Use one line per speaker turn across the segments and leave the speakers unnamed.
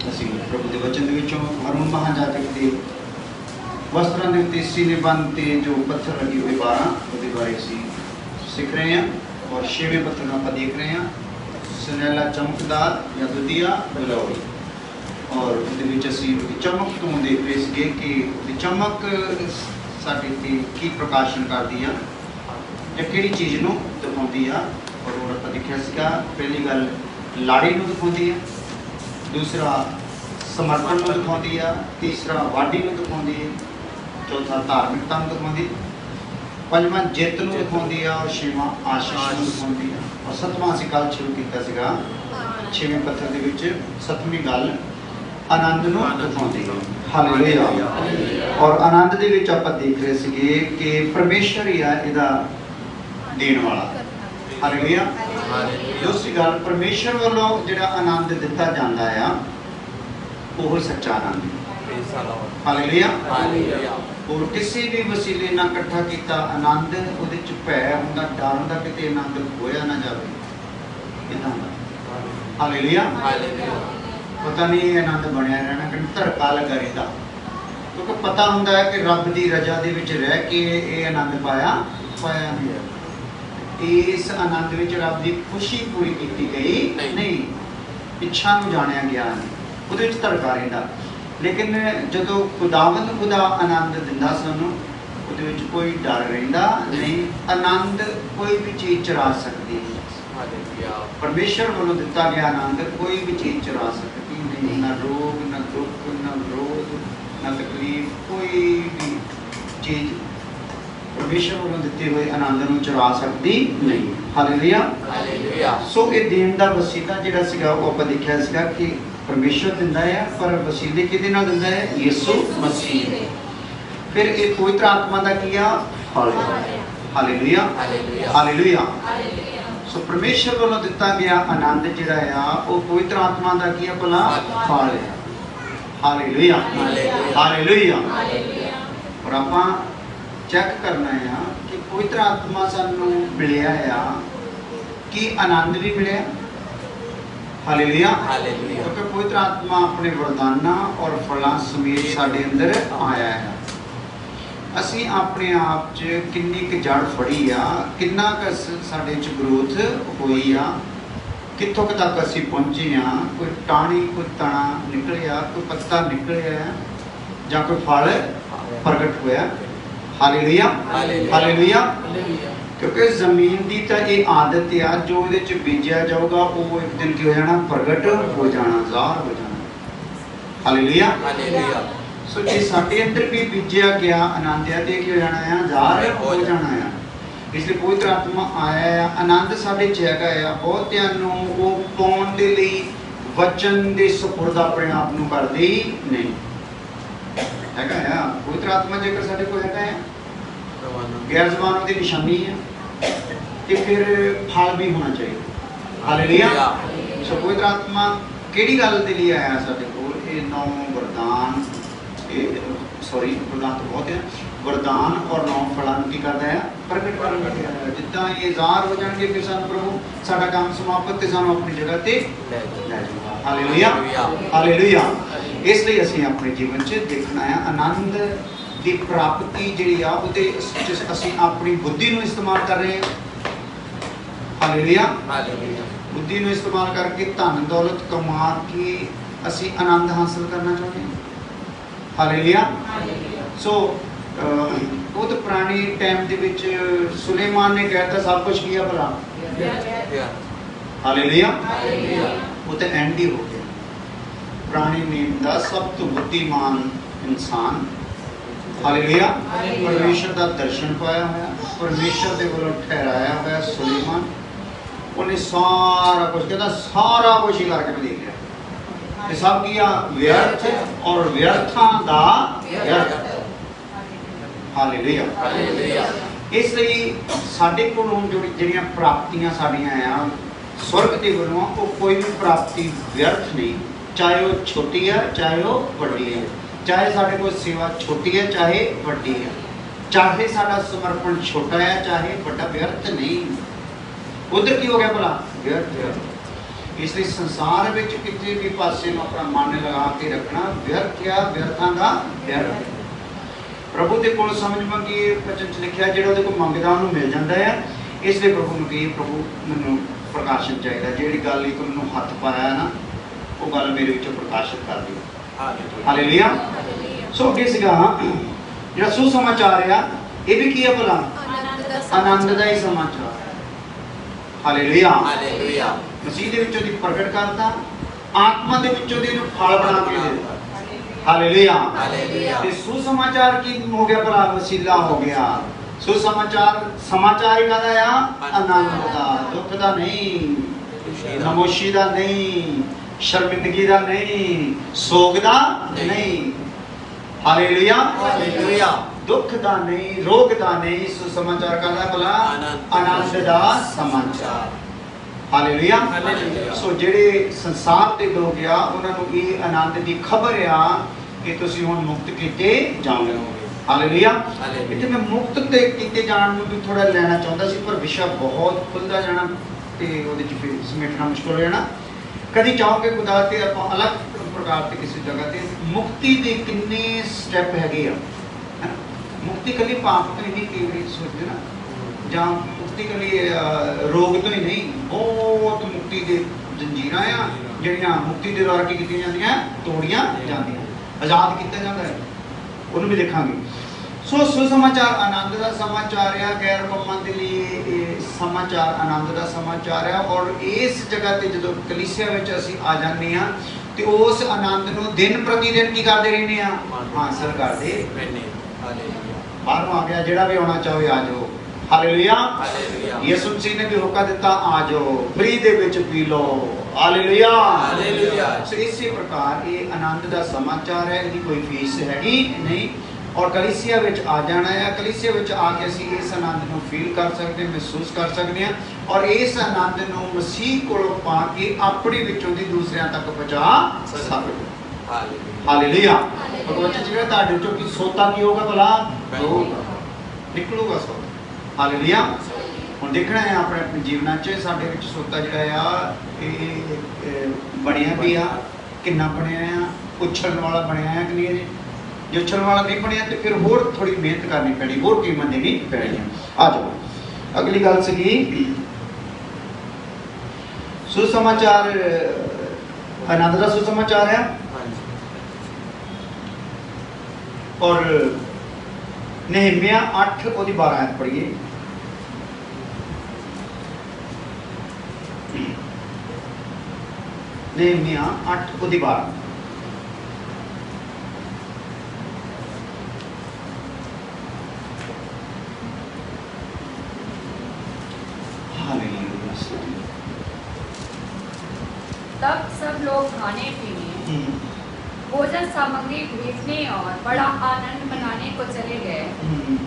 ਅਸੀਂ ਪ੍ਰਭੂ ਦੇ ਵਚਨ ਦੇ ਵਿੱਚੋਂ ਹਰਮਨ ਮਹਾਜਾਜਕ ਦੇ ਵਸਤਰਾਂ ਦੇ ਉੱਤੇ ਸੀਨੇ ਬੰਨ੍ਹ ਤੇ ਜੋ ਪੱਥਰ ਲੱਗੇ ਹੋਏ 12 ਉਹਦੇ ਬਾਰੇ ਅਸੀਂ ਸਿੱਖ ਰਹੇ ਹਾਂ। ਔਰ 6ਵੇਂ ਪੱਥਰ ਨੂੰ ਆਪਾਂ ਦੇਖ ਰਹੇ ਹਾਂ, ਸੁਨਹਿਲਾ ਚਮਕਦਾਰ ਜਾਂ ਦੁਧੀਆ ਬਲੌਰ। ਔਰ ਉਹਦੇ ਵਿੱਚ ਅਸੀਂ ਚਮਕ ਤੋਂ ਦੇਖ ਰਹੇ ਸੀਗੇ ਕਿ ਉਹਦੀ ਚਮਕ ਸਾਡੇ 'ਤੇ ਕੀ ਪ੍ਰਕਾਸ਼ਨ ਕਰਦੀ ਆ ਜਾਂ ਕਿਹੜੀ ਚੀਜ਼ ਨੂੰ ਦਿਖਾਉਂਦੀ ਆ। ਔਰ ਉਹ ਆਪਾਂ ਦੇਖਿਆ ਸੀਗਾ, ਪਹਿਲੀ ਗੱਲ ਲਾੜੀ ਨੂੰ ਦਿਖਾਉਂਦੀ ਆ, दूसरा समर्पण को दिखाती है, तीसरा वाडी को दिखाती है, चौथा धार्मिकता को दिखाती है, पंजवां जित को दिखाती है और छेवां आशीष को दिखाती है। और सतवां असीं कल शुरू किया सीगा 6वें पत्थर दे विच 7वीं गल आनंद को दिखाती है। हालेलुया। और आनंद दे विच आपां देख रहे सीगे कि परमेश्वर ही है इहदा देण वाला। हालेलुया। दूसरी गल परमेश्वर वालों जिहड़ा आनंद दिता जाता है वो सच्चा आनंद। हालेलुया। और किसी भी वसीले ना इकट्ठा किया आनंद उहदे च भै हुंदा, डर हुंदा किते आनंद खोया ना जाए, इदां दा। हालेलुया। पता नहीं आनंद बनया रहना कि धड़का लगा रहिंदा, क्योंकि पता हुंदा है कि रब की रजा दे विच रह के ये आनंद पाया नहीं है। इस आनंद विच रब की खुशी पूरी की गई नहीं, इच्छा नूं जानिया गया नहीं, उहदे विच धड़का रहिंदा। लेकिन जदों खुदावंद खुदा आनंद दिंदा सानूं उहदे विच कोई डर रहिंदा नहीं, आनंद कोई भी चीज़ चुरा सकती है। परमेश्वर वालों दिता गया आनंद कोई भी चीज़ चुरा सकती नहीं, ना रोग, ना दुख, ना विरोध, ना तकलीफ, कोई भी चीज़ परमेश्वर वालों दिते हुए आनंद नूं चुरा सकती नहीं। हालेलुया। सो ये देण दा वसीला जिहड़ा सीगा वो आपां देखिआ सीगा कि परमेश्वर दिंदा है, पर वसीले किहदे नाल दिंदा है? यीशु मसीह। फिर ये पवित्र आत्मा दा की आ? फल। हालेलुया। हालेलुया। सो परमेश्वर वालों दिता गया आनंद जिहड़ा आ वो पवित्र आत्मा दा की आ? भला फल है। हालेलुया। हालेलुया। और आपां चेक करना है कि पवित्र आत्मा सानू मिलिया है कि आनंद भी मिले। हालेलुया। क्योंकि पवित्र आत्मा अपने वरदाना और फलों समेत साडे अंदर आया है। असी अपने आप च किन्नी क जड़ फड़ी आ, किन्ना क साडे च ग्रोथ हुई आ, कित्थों तक असी पहुंचे आ, कोई टाणी कोई तना निकलिया, कोई पत्ता निकलिया जां कोई फल प्रगट होया। हालेलुया। हालेलुया। क्योंकि जमीन की तो ये आदत आ, जो ये बीजा जाऊगा वो एक दिन की हो जाना? प्रगट हो जाना, ज़ाहिर हो जाना। हालेलुया। सो जे साडे अंदर भी बीजा गया आनंद आ ते की हो जाना है? ज़ाहिर हो जाना है। इसलिए पवित्र आत्मा आया है, आनंद साडे च हैगा आ। बहुतिआं नूं वो पाउण दे लई वचन दे सपुर्द अपने आप नूं करदे नहीं हैगा आ। पवित्र आत्मा जेकर साडे कोल हैगा है, गैर ज़बानों की निशानी है, तो फिर फल भी होना चाहिए। हालेलुया। सो पवित्र आत्मा किहड़ी गल दे लिए आया साडे कोल? ये 9 वरदान, सॉरी वरदान तो बहुत है, वरदान और 9 फलों की करता है? प्रगट करने के लिए। जिद्दां ये ज़ाहिर हो जाएंगे फिर सानूं प्रभु साडा काम समाप्त ते सानूं अपनी जगह ते लै जाऊगा। हालेलुया। हालेलुया। इसलिए असीं अपने जीवन च देखना है आनंद की प्राप्ति जिहड़ी आ उहदे असीं अपनी बुद्धि नूं इस्तेमाल कर रहे हैं। हालेलुया। बुद्धि नूं इस्तेमाल करके धन दौलत कमा के असीं आनंद हासिल करना चाहते हैं। हालेलुया। सो खुद पुराने टाइम दे विच सुलेमान ने कहता सब कुछ किया भला। हालेलुया। वो तो एंड ही हो गया। पुराने नेम का सब तो बुद्धिमान इंसान, हालेलुया, परमेश्वर का दर्शन पाया हुआ, परमेश्वर के वालों ठहराया हुआ सुलेमान, उन्हें सारा कुछ कहता सारा कुछ ही करके देख लिया, सब किया व्यर्थ और व्यर्थां दा व्यर्थ। हालेलुया। इसलिए साडे कोल हुण जिहड़ियां प्राप्तियां साडीआं आ स्वर्ग के वालों, वो कोई भी प्राप्ति व्यर्थ नहीं, चाहे वो छोटी है चाहे वो बड़ी है, चाहे साढ़े को सेवा छोटी है चाहे बड़ी है, चाहे साडा समर्पण छोटा है चाहे बड़ा, व्यर्थ नहीं। उधर की हो गया भला? व्यर्थ। इसलिए संसार में किसी भी पासे में अपना मन लगा के रखना व्यर्थ या व्यर्थां दा व्यर्थ। प्रभु के कोल समझ मंगी वचन च लिखिया जिहड़ा उहदे कोल मंगदा उहनूं मिल जांदा है। इसलिए प्रभु नूं कही प्रभु मैनूं प्रकाशन चाहिए, जिहड़ी गल एक मैनूं हथ पाया ना वो गल मेरे विचों प्रकाशित कर दिओ। हालेलुया। सो अगे सीगा जिहड़ा सुसमाचार आ ये भी की है भला आनंद का ही समाचार। हालेलुया। मसीह दे विचों दी प्रगट करता, आत्मा दे विचों दी फल बना के देता। हालेलुया। ते सुसमाचार की हो गया भला वसीला हो गया। सुसमाचार समाचार कादा आ आनंद दा, दुख दा नहीं, खामोशी दा नहीं, शर्मिंदगी दा नहीं, सोग दा नहीं। हालेलुया। दुख दा नहीं, रोग दा नहीं, सुसमाचार कादा भला आनंद दा समाचार। हालेलुया। सो जेडे संसार के लोग आ उन्होंने ये आनंद की खबर आ कि तुसीं हुण मुक्त किए जाओगे। हालेलुया। इत्थे मैं मुक्त ते किए जाण नूं भी थोड़ा लेना चाहुंदा सी, पर विषय बहुत खुलदा जाना ते ओहदे च फिर समेटना मुश्किल हो जाना। कदी चाहोगे खुदा ते आपां अलग प्रकार ते किसी जगह ते मुक्ति दे किन्ने स्टैप हैगे आ। मुक्ति कली पाप तो ही नहीं कई बार सोचते ना, जहाँ मुक्ति कली रोग तो ही नहीं, बहुत मुक्ति के जंजीरां आ जिहड़ियां मुक्ति के द्वारा की कीतियां जांदियां तोड़ियां जांदियां, आज़ाद किया जाता है, उन्होंने भी देखांगे। सो सुसमाचार आनंद का समाचार है, गैर कौमां दे लिए समाचार आनंद का समाचार है। और इस जगह ते जदों कलीसिया विच असीं आ जांदे हां ते उस आनंद नूं दिन प्रति दिन की करदे रहने आ, हासिल करदे रहने। बाहरों आ गया जिहड़ा भी आना चाहे आ जाओ। हालेलुया। यीशु मसीह ने भी हुक्म दिता आ जाओ, फ्री दे विच पी लो। हालेलुया। सो इसी प्रकार ये आनंद का समाचार है, इसकी कोई फीस हैगी नहीं। और कलीसिया विच आ जाना है, कलीसिया विच आके असीं इस आनंद नूं फील कर सकते हैं, महसूस कर सकते हैं। और इस आनंद नूं मसीह कोलों पा के अपने विचों दी दूसरियां तक पहुंचा सकते हैं। हालेलुया। भगवत जी तुहाडे चों की सोता की होगा भला निकलूगा सोता। हालेलुया। हुण देखना है अपने अपने जीवना च साडे विच सोता जिहड़ा आ बनिया भी आ, किन्ना बनिया आ, उछलण वाला बनिया है कि नहीं। जो उछलण वाला नहीं बनिया तो फिर होर थोड़ी मेहनत करनी पैनी, होर कीमत देनी पैनी। आ जाओ अगली गल सीगी सुसमाचार आनंद का सुसमाचार है। और नहम्याह 8 और 12 आयत पढ़िए। नहम्याह 8 और 12।
तब सब लोग खाने पीने, भोजन सामग्री भेजने और बड़ा आनंद मनाने को चले गए,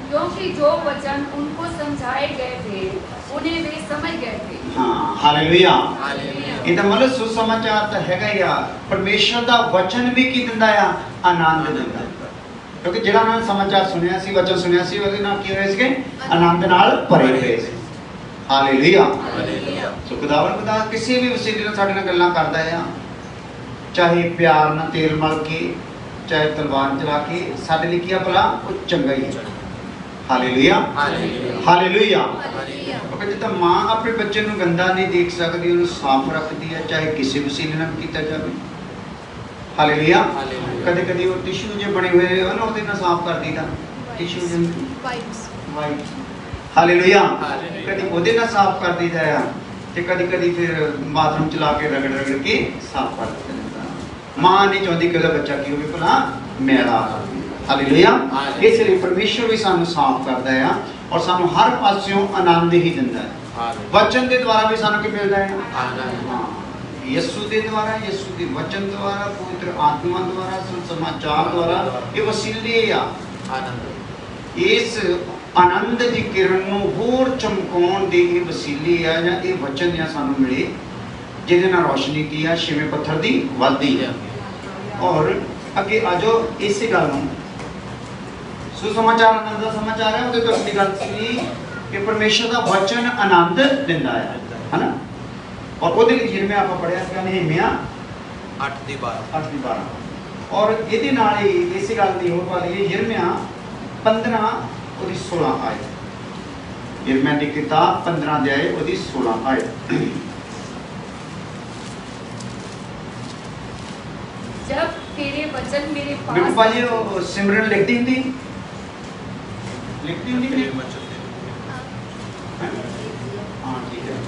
क्योंकि जो वचन उनको समझाए गए थे उन्हें वे समझ गए थे।
हाँ, हालेलुया। इहदा मतलब सुसमाचार तो हैगा ही आ, परमेश्वर दा वचन भी की दिंदा आ आनंद दिंदा। क्योंकि जिहड़ा उन्होंने समाचार सुनिया सी, वचन सुनिया सी, ਉਹਦੇ ਨਾਲ ਕੀ ਹੋਏ ਸੀਗੇ आनंद ਨਾਲ ਭਰੇ ਹੋਏ ਸੀ। हालेलुया। सो खुदावन खुदा किसी भी वसीले ਨਾਲ ਸਾਡੇ ਨਾਲ ਗੱਲਾਂ ਕਰਦਾ ਆ, चाहे प्यार ਨਾਲ तेल मल के, चाहे तलवार चला के, ਸਾਡੇ ਲਈ ਕੀ ਆ ਭਲਾ ਉਹ ਚੰਗਾ ਹੀ ਹੈ। हालेलुया। हालेलुया। क्योंकि जिद्दां मां अपने बच्चे ਨੂੰ गंदा नहीं देख सकती, ਉਹਨੂੰ साफ रखती है, चाहे किसी वसीले ਨਾਲ ਕੀਤਾ ਜਾਵੇ। हालेलुया। कदे कदे वो टिश्यू जो बने हुए हैं ना ਉਹਦੇ ਨਾਲ साफ कर दीदा, टिश्यू जो वाइट। हालेलुया। कभी ਉਹਦੇ ਨਾਲ साफ कर दीदा है, तो कभी कभी फिर बाथरूम चला के रगड़ रगड़ के साफ कर देता। मां नहीं चाहती कि ਉਹਦਾ ਬੱਚਾ ਕੀ ਹੋਵੇ ਭਲਾ ਮੈਲਾ। हालेलुया। इसलिए परमेश्वर भी सानू साफ करता है और सानू हर पासों आनंद ही दिंदा है। वचन के द्वारा भी सानू की मिलता है आनंद। यीशु के द्वारा, यीशु के वचन द्वारा, पवित्र आत्मा द्वारा, सुसमाचार द्वारा, ये वसीले आ आनंद। इस आनंद की किरण नूं होर चमकाउण दे ये वसीले आ जां ये वचन आ सानू मिले, जिहदे नाल रोशनी की आ छेवें पत्थर दी वधदी है। और अगे आ जाओ इस गल नूं सुसमाचार आनंद का समाचार है, ਉਹਦੇ ਤੋਂ ਅਗਲੀ ਗੱਲ ਸੀ कि परमेश्वर का वचन आनंद दिंदा है ना। और ਉਹਦੇ ਲਈ ਜਿਵੇਂ ਆਪਾਂ ਪੜਿਆ ਸੀ ਨehemia
8:12
और ਇਹਦੇ ਨਾਲ ਹੀ ਇਸੇ ਗੱਲ ਦੀ ਹੋਰ ਬਾਤ ਇਹ ਯਿਰਮਿਆ 15 ਉਹਦੀ 16 ਆਇਤ ਯਿਰਮਿਆ ਦੀ ਕਿਤਾਬ 15 ਅਧਿਆਇ ਉਹਦੀ 16 ਆਇਤ
जब तेरे वचन मेरे
बिल्कुल
पास
भाजी वो सिमरन लिखती हुंदी हाँ ठीक है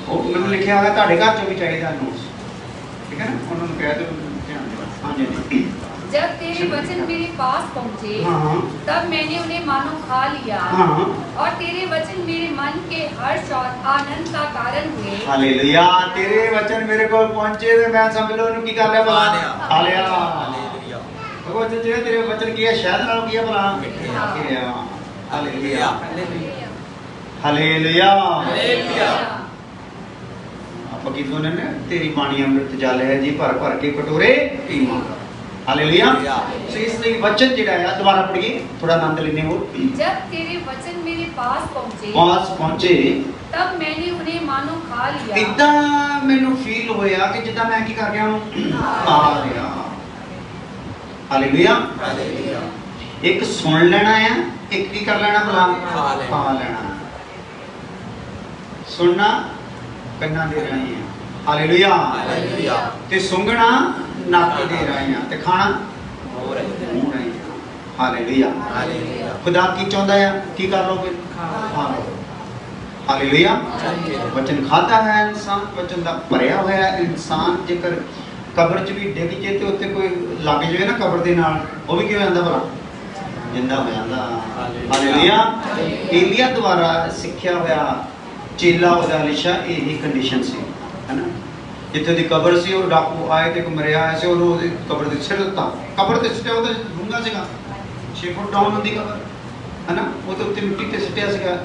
वो मैंने लिखा है ਤੁਹਾਡੇ ਘਰ ਚੋਂ ਵੀ ਚਾਹੀਦਾ ਨੋਟਸ ठीक है ना उन्होंने कहा तो ध्यान देना हाँ जी
जब तेरे वचन मेरे पास पहुँचे
हाँ
तब मैंने उन्हें मानो खा लिया
हाँ
और तेरे वचन मेरे मन के हर्ष और आनंद का कारण हुए।
हालेलुया तेरे वचन मेरे को पहुंचे तो मैं समझ लो उन्होंने क्या कर लिया खा लिया
ਹਾਲੇਲੂਇਆ
वो जो तेरे वचन किया शायद नालों किया भला किया हालेलुया हालेलुया
ਹਾਲੇਲੂਇਆ
ਆਪਾਂ ਕੀ ਸੁਣਨੇ ਨੇ ਤੇਰੀ ਬਾਣੀ ਅੰਮ੍ਰਿਤ ਜਲ ਹੈ ਜੀ ਭਰ ਭਰ ਕੇ ਕਟੋਰੇ ਪੀਵਾਂਗਾ ਹਾਲੇਲੂਇਆ ਸੋ ਇਸ ਲਈ ਵਚਨ ਜਿਹੜਾ ਆ ਦੁਬਾਰਾ ਪੜੀਏ ਥੋੜਾ ਆਨੰਦ ਲੈਣੇ ਹੋ
जब तेरे वचन मेरे पास पहुँचे
ਪਾਸ ਪਹੁੰਚੇ
तब मैंने उन्हें मानो खा लिया।
ਇਦਾਂ ਮੈਨੂੰ ਫੀਲ ਹੋਇਆ ਕਿ ਜਿੱਦਾਂ ਮੈਂ ਕੀ ਕਰ ਰਿਹਾ ਹਾਂ ਖਾ ਰਿਹਾ ਹਾਲੇਲੂਇਆ
ਹਾਲੇਲੂਇਆ
ਇੱਕ ਸੁਣ ਲੈਣਾ ਆ ਇੱਕ ਕੀ ਕਰ ਲੈਣਾ ਭਲਾ
ਖਾ ਲੈਣਾ।
ਖਾ ਲੈਣਾ ਸੁਣਨਾ ਕੰਨਾਂ ਦੇ ਰਾਹੀਂ ਆ ਹਾਲੇਲੂਇਆ
ਹਾਲੇਲੂਇਆ
ਤੇ ਸੁੰਘਣਾ ਨੱਕ ਦੇ ਰਾਹੀਂ ਆ ਤੇ ਖਾਣਾ
ਹੋ ਰਿਹਾ
ਮੂੰਹ ਰਾਹੀਂ ਆ ਹਾਲੇਲੂਇਆ
ਹਾਲੇਲੂਇਆ
ਖੁਦਾ ਕੀ ਚਾਹੁੰਦਾ ਆ ਕੀ ਕਰ ਲੋਗੇ ਖਾ ਲਓ ਹਾਲੇਲੂਇਆ ਵਚਨ ਖਾਦਾ ਹੈ ਇਨਸਾਨ ਵਚਨ ਦਾ ਭਰਿਆ ਹੋਇਆ ਇਨਸਾਨ ਜੇਕਰ ਕਬਰ 'ਚ ਵੀ ਡਿੱਗ ਜੇ ਤੇ ਉੱਤੇ ਕੋਈ ਲੱਗ ਜਾਵੇ ਨਾ ਕਬਰ ਦੇ ਨਾਲ ਉਹ ਵੀ ਕਿਵੇਂ ਜਾਂਦਾ ਭਲਾ ਜਿੰਦਾ ਹੋ ਜਾਂਦਾ ਹਾਲੇਲੂਇਆ ਏਲੀਆ ਦੁਆਰਾ ਸਿੱਖਿਆ ਹੋਇਆ ਚੇਲਾ ਉਹਦਾ ਲਿਸ਼ਾ ਇਹੀ ਕੰਡੀਸ਼ਨ ਸੀ ਹੈਨਾ ਜਿੱਥੇ ਦੀ ਕਬਰ ਸੀ ਉਹ ਡਾਕੂ ਆਏ ਤੇ ਮਰਿਆ ਆਇਆ ਸੀ ਉਹਨੂੰ ਉਹਦੀ ਕਬਰ ਦੇ ਸਿਰ ਦਿੱਤਾ ਕਬਰ ਤੇ ਸਿੱਟਿਆ ਉਹਦਾ ਡੂੰਘਾ ਸੀਗਾ 6 ਫੁੱਟ ਡਾਊਨ ਹੁੰਦੀ ਕਬਰ ਹੈਨਾ ਉਹਦੇ ਉੱਤੇ ਮਿੱਟੀ ਤੇ ਸਿੱਟਿਆ ਸੀਗਾ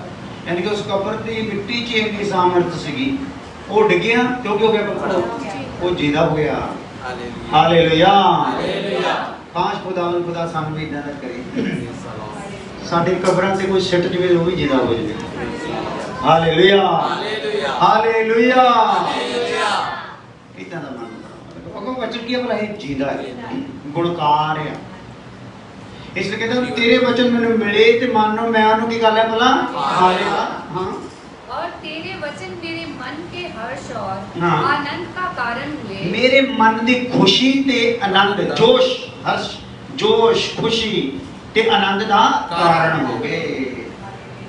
ਯਾਨੀ ਕਿ ਉਸ ਕਬਰ ਦੀ ਮਿੱਟੀ 'ਚ ਇੰਨੀ ਸਾਮਰਥ ਸੀਗੀ ਉਹ ਡਿੱਗਿਆ ਕਿਉਂਕਿ ਹੋ ਗਿਆ ਉਹ ਜਿੰਦਾ ਹੋ ਗਿਆ ਹਾਲੇਲੂਇਆ
ਹਾਲੇਲੂਇਆ
ਕਾਸ਼ ਖੁਦਾ ਸਾਨੂੰ ਵੀ ਇਦਾਂ ਦਾ ਕਰੇ ਸਾਡੇ ਕਬਰਾਂ ਤੇ ਕੋਈ ਸਿੱਟ ਜਵੇ ਉਹ ਵੀ ਜਿੰਦਾ ਹੋ ਜਾਵੇ ਹਾਲੇਲੂਇਆ
ਹਾਲੇਲੂਇਆ
ਹਾਲੇਲੂਇਆ
ਹਾਲੇਲੂਇਆ
ਇਦਾਂ ਦਾ ਮਨ ਉਹ ਵਚਨ ਕੀ ਭਲਾ ਇਹ ਜਿੰਦਾ ਹੈ ਗੁਣਕਾਰ ਆ ਇਸ ਲਈ ਕਹਿੰਦਾ ਤੇਰੇ ਵਚਨ ਮੈਨੂੰ ਮਿਲੇ ਤੇ ਮੰਨੋ ਮੈਂ ਉਹਨੂੰ ਕੀ ਕਰ ਲਿਆ ਭਲਾ ਖਾ ਲਿਆ ਹਾਂ
और तेरे वचन मेरे मन के हर्ष और
हाँ।
आनंद का कारण हुए।
ਮੇਰੇ ਮਨ ਦੀ ਖੁਸ਼ੀ ਤੇ ਆਨੰਦ ਜੋਸ਼ ਹਰਸ਼ ਜੋਸ਼ ਖੁਸ਼ੀ ਤੇ ਆਨੰਦ ਦਾ ਕਾਰਨ ਹੋ ਗਏ